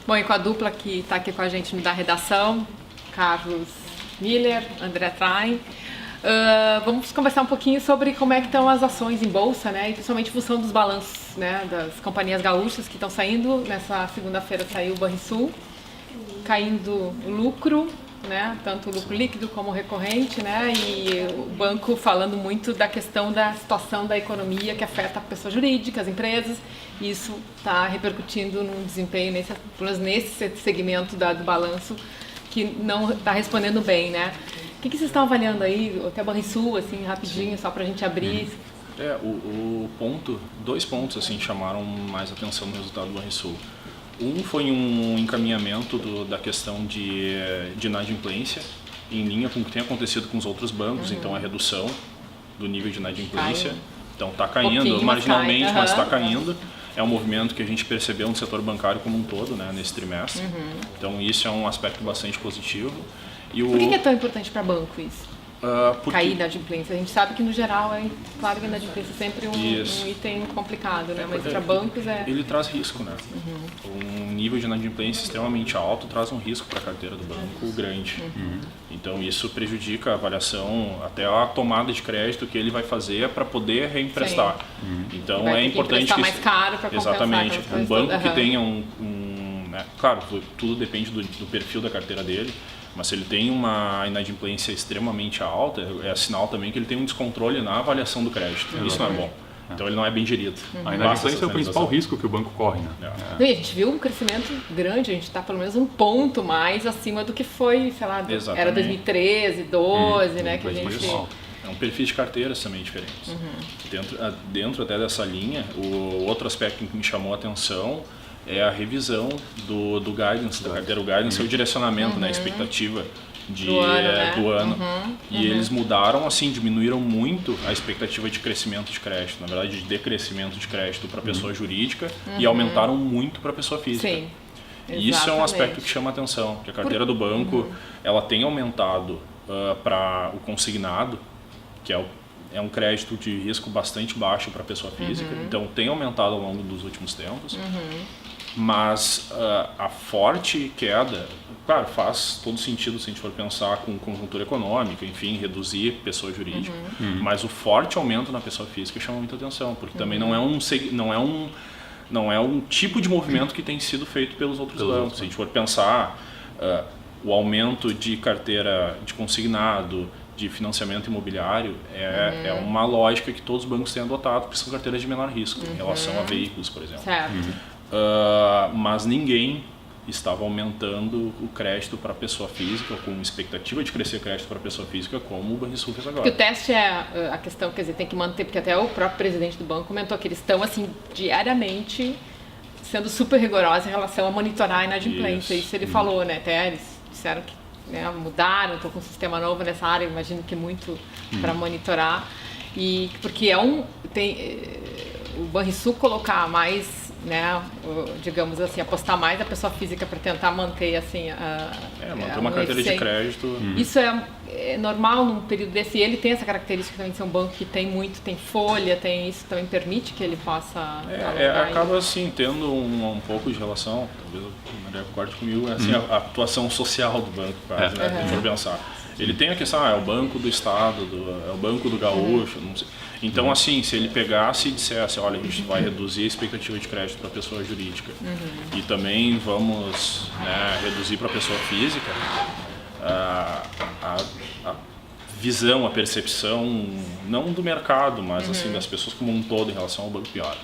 Bom, e com a dupla que está aqui com a gente da redação, Carlos Miller, André Train, vamos conversar um pouquinho sobre como é que estão as ações em bolsa, né? E principalmente em função dos balanços, né, das companhias gaúchas que estão saindo. Nessa segunda-feira saiu o Banrisul, caindo o lucro, né? Tanto o lucro líquido como recorrente, né? E o banco falando muito da questão da situação da economia que afeta pessoas jurídicas, empresas, e isso está repercutindo no desempenho nesse segmento do balanço que não está respondendo bem, né? O que vocês estão avaliando aí, até o Banrisul, assim, rapidinho, só para a gente abrir? Dois pontos assim chamaram mais atenção no resultado do Banrisul. Um foi um encaminhamento da questão de inadimplência, em linha com o que tem acontecido com os outros bancos, então a redução do nível de inadimplência. Então está caindo marginalmente, mas está caindo. É um movimento que a gente percebeu no setor bancário como um todo, né, nesse trimestre. Então isso é um aspecto bastante positivo. Por que é tão importante para banco isso? Cair a inadimplência. A gente sabe que no geral claro que a inadimplência é sempre um item complicado, né? Mas para bancos ele traz risco, né? Um nível de inadimplência extremamente alto traz um risco para a carteira do banco grande. Então isso prejudica a avaliação, até a tomada de crédito que ele vai fazer para poder reemprestar. Então é importante que mais caro para compensar. Exatamente. Um banco que tenha né? Claro, tudo depende do perfil da carteira dele. Mas se ele tem uma inadimplência extremamente alta, é sinal também que ele tem um descontrole na avaliação do crédito. Isso não é bom. Então ele não é bem gerido. A inadimplência é o principal risco que o banco corre, né? E a gente viu um crescimento grande, a gente está pelo menos um ponto mais acima do que foi, sei lá, era 2013, 2012, né? Que a gente... É um perfil de carteiras também diferentes. Dentro até dessa linha, o outro aspecto que me chamou a atenção é a revisão do guidance, da carteira. O guidance é o direcionamento, né, a expectativa do ano. E eles mudaram, assim, diminuíram muito a expectativa de crescimento de crédito, na verdade de decrescimento de crédito para a pessoa jurídica e aumentaram muito para a pessoa física. Sim, e isso é um aspecto que chama a atenção, que a carteira do banco ela tem aumentado para o consignado, que é um crédito de risco bastante baixo para a pessoa física, então tem aumentado ao longo dos últimos tempos. Mas a forte queda, claro, faz todo sentido se a gente for pensar com conjuntura econômica, enfim, reduzir pessoa jurídica. Mas o forte aumento na pessoa física chama muita atenção, porque também não é um tipo de movimento que tem sido feito pelos outros bancos. Se a gente for pensar o aumento de carteira de consignado, de financiamento imobiliário, é uma lógica que todos os bancos têm adotado, porque são carteiras de menor risco em relação a veículos, por exemplo. Mas ninguém estava aumentando o crédito para a pessoa física, com expectativa de crescer crédito para a pessoa física, como o Banrisul fez agora. Porque o teste é a questão, quer dizer, tem que manter, porque até o próprio presidente do banco comentou que eles estão, assim, diariamente sendo super rigorosos em relação a monitorar a inadimplência. Isso ele falou, né? Até eles disseram que mudaram, estão com um sistema novo nessa área, imagino que muito para monitorar. E porque o Banrisul colocar mais, né, digamos assim, apostar mais a pessoa física para tentar manter assim manter uma carteira de crédito. Isso é normal num período desse. E ele tem essa característica também de ser um banco que tem folha, isso também permite que ele possa acaba assim tendo um pouco de relação, talvez o Maria concorde comigo, assim, a atuação social do banco, quase, né, se a gente for pensar. Ele tem a questão, é o banco do estado, é o banco do gaúcho, não sei. Então, assim, se ele pegasse e dissesse, olha, a gente vai reduzir a expectativa de crédito para a pessoa jurídica e também vamos, né, reduzir para a pessoa física, a visão, a percepção, não do mercado, mas assim, das pessoas como um todo em relação ao banco piora.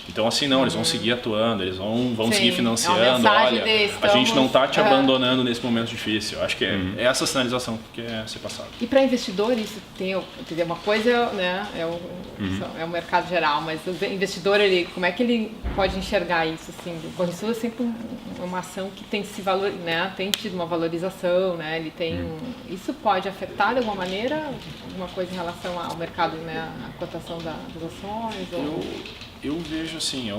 Então, assim, não, eles vão seguir atuando, eles vão seguir financiando, olha, a gente não está te abandonando nesse momento difícil. Acho que é essa sinalização que quer ser passada. E para investidor, isso tem uma coisa, né, é o mercado geral, mas o investidor, como é que ele pode enxergar isso? Assim, o Banrisul é sempre uma ação que tem tem tido uma valorização, né, ele tem isso pode afetar de alguma maneira alguma coisa em relação ao mercado, né, a cotação das ações? Eu vejo assim,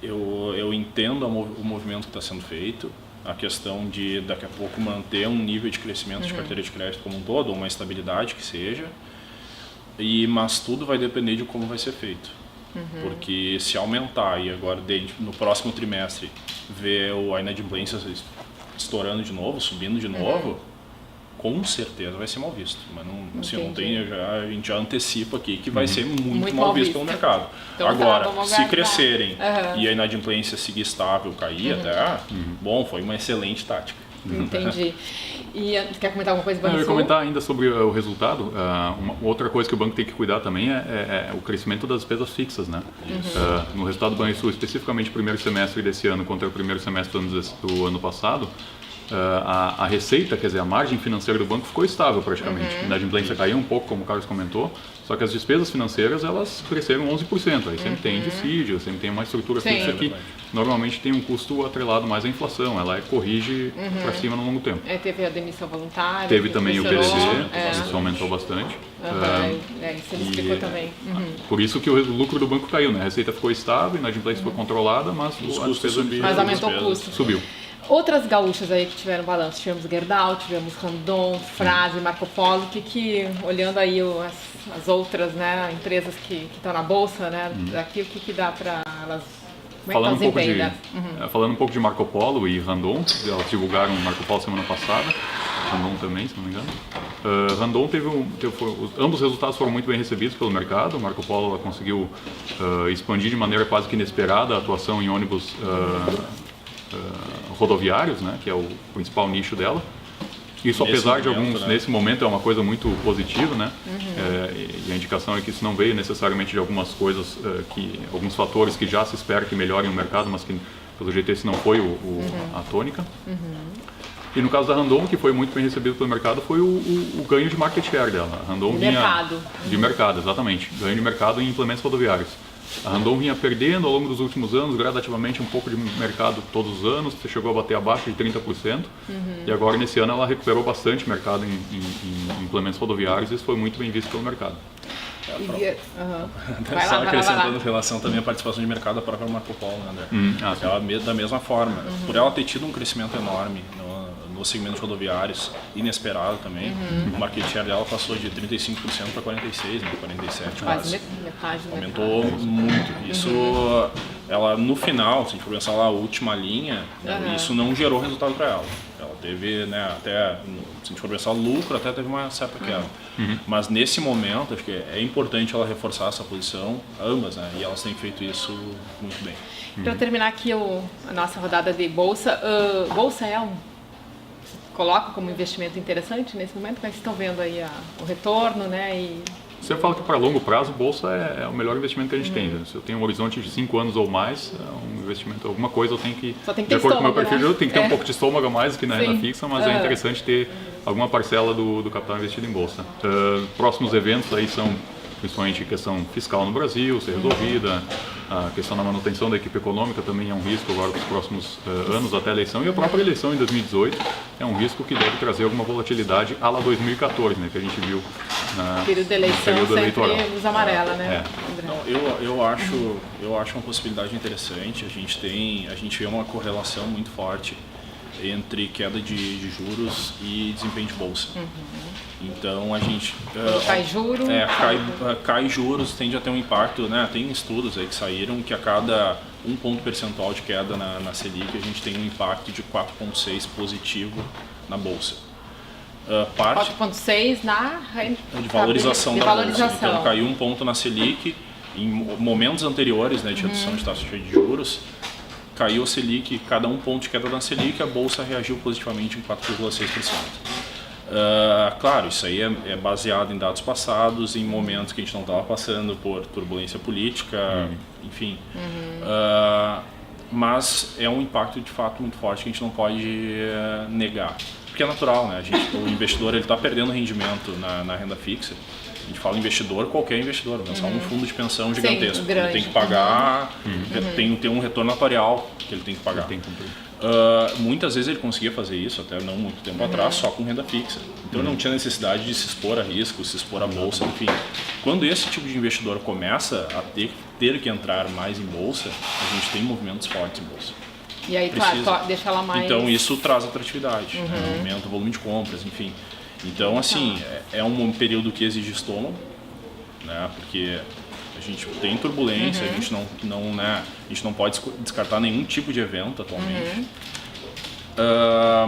eu entendo o movimento que está sendo feito, a questão de daqui a pouco manter um nível de crescimento de carteira de crédito como um todo, ou uma estabilidade que seja, mas tudo vai depender de como vai ser feito. Porque se aumentar e agora no próximo trimestre ver a inadimplência estourando de novo, subindo de novo, com certeza vai ser mal visto. Mas não, assim, não tem, a gente já antecipa aqui que vai ser muito mal visto pelo mercado. Então, agora, se crescerem e a inadimplência seguir estável, cair até, bom, foi uma excelente tática. Entendi. E quer comentar alguma coisa do Banco Eu ia Sul? comentar ainda sobre o resultado. Uma outra coisa que o banco tem que cuidar também é o crescimento das despesas fixas, né? No resultado do Banco Sul, especificamente o primeiro semestre desse ano contra o primeiro semestre do ano passado, a receita, quer dizer, a margem financeira do banco ficou estável praticamente. A inadimplência caiu um pouco, como o Carlos comentou, só que as despesas financeiras elas cresceram 11%. Aí sempre tem dissídio, sempre tem uma estrutura fixa que normalmente tem um custo atrelado mais à inflação. Ela corrige para cima no longo tempo. Teve a demissão voluntária. Teve também o PDD, isso aumentou bastante. Isso ele explicou também. Por isso que o lucro do banco caiu, né? A receita ficou estável, a inadimplência foi controlada, mas a despesa mas aumentou o custo. Subiu. Outras gaúchas aí que tiveram balanço, tivemos Gerdau, tivemos Randon, Frase, Marco Polo, que olhando aí as outras, né, empresas que estão na bolsa, né, daqui o que dá para elas, como é que estão falando um pouco de Marco Polo e Randon, elas divulgaram Marco Polo semana passada, Randon também, se não me engano. Randon ambos os resultados foram muito bem recebidos pelo mercado. Marco Polo ela conseguiu expandir de maneira quase que inesperada a atuação em ônibus rodoviários, né, que é o principal nicho dela. Isso, apesar de alguns, nesse momento, é uma coisa muito positiva, né? E a indicação é que isso não veio necessariamente de algumas coisas, alguns fatores que já se espera que melhorem o mercado, mas que, pelo jeito, esse não foi a tônica. E no caso da Randon, que foi muito bem recebido pelo mercado, foi o ganho de market share dela. A Randon de mercado, exatamente. Ganho de mercado em implementos rodoviários. A Randon vinha perdendo ao longo dos últimos anos, gradativamente, um pouco de mercado todos os anos, chegou a bater abaixo de 30%, e agora nesse ano ela recuperou bastante mercado em implementos rodoviários, e isso foi muito bem visto pelo mercado. Só acrescentando em relação também à participação de mercado da própria Marco Polo, né, André? Da mesma forma, por ela ter tido um crescimento enorme nos segmentos rodoviários, inesperado também, o market share dela passou de 35% para 46%, né, 47%. Quase metade do aumentou muito. Isso, ela no final, se a gente for pensar lá a última linha, isso não gerou resultado para ela. Ela teve, né, até, se a gente for pensar lucro, até teve uma certa queda. Mas nesse momento, acho que é importante ela reforçar essa posição, ambas, né, e elas têm feito isso muito bem. Para terminar aqui a nossa rodada de bolsa, bolsa coloca como investimento interessante nesse momento? Como é que vocês estão vendo aí o retorno, né? Você fala que para longo prazo, bolsa é o melhor investimento que a gente tem. Né? Se eu tenho um horizonte de 5 anos ou mais, um investimento, alguma coisa eu tenho que... Só tem que ter de acordo com o meu perfil, né? eu tenho que ter um pouco de estômago a mais do que na renda fixa, mas é interessante ter alguma parcela do capital investido em bolsa. Próximos eventos aí são principalmente a questão fiscal no Brasil, ser resolvida, a questão da manutenção da equipe econômica também é um risco agora para os próximos anos até a eleição, e a própria eleição em 2018 é um risco que deve trazer alguma volatilidade à la 2014, né, que a gente viu na período de eleição, período eleitoral. sempre luz amarela, né? Não, eu acho uma possibilidade interessante. A gente vê uma correlação muito forte entre queda de juros e desempenho de bolsa. Então a gente cai juros, cai juros, tende a ter um impacto, né? Tem estudos aí que saíram que a cada 1 ponto percentual de queda na Selic a gente tem um impacto de 4,6 positivo na bolsa. 4,6 na de valorização da bolsa. Então caiu 1 ponto na Selic em momentos anteriores, né, de redução de taxa de juros. Caiu a Selic, cada 1 ponto de queda na Selic, a bolsa reagiu positivamente em 4,6%. Claro, isso aí é baseado em dados passados, em momentos que a gente não estava passando por turbulência política, enfim. Mas é um impacto de fato muito forte que a gente não pode negar. Porque é natural, né? O investidor está perdendo rendimento na renda fixa. A gente fala investidor, qualquer investidor, não só um fundo de pensão gigantesco. Sim, ele tem que pagar, tem um retorno atuarial que ele tem que pagar. Muitas vezes ele conseguia fazer isso, até não muito tempo atrás, só com renda fixa. Então ele não tinha necessidade de se expor a risco, se expor à bolsa, enfim. Quando esse tipo de investidor começa a ter que entrar mais em bolsa, a gente tem movimentos fortes em bolsa. E aí, claro, deixa ela mais... Então isso traz atratividade, aumenta o volume de compras, enfim. Então, assim, é um período que exige estômago, né? Porque A gente tem turbulência, a gente a gente não pode descartar nenhum tipo de evento atualmente.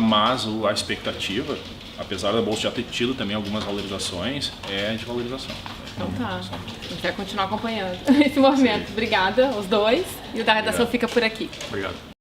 Mas a expectativa, apesar da bolsa já ter tido também algumas valorizações, é de valorização. Então tá, a gente vai continuar acompanhando esse movimento. Obrigada, os dois. E o da redação fica por aqui. Obrigado.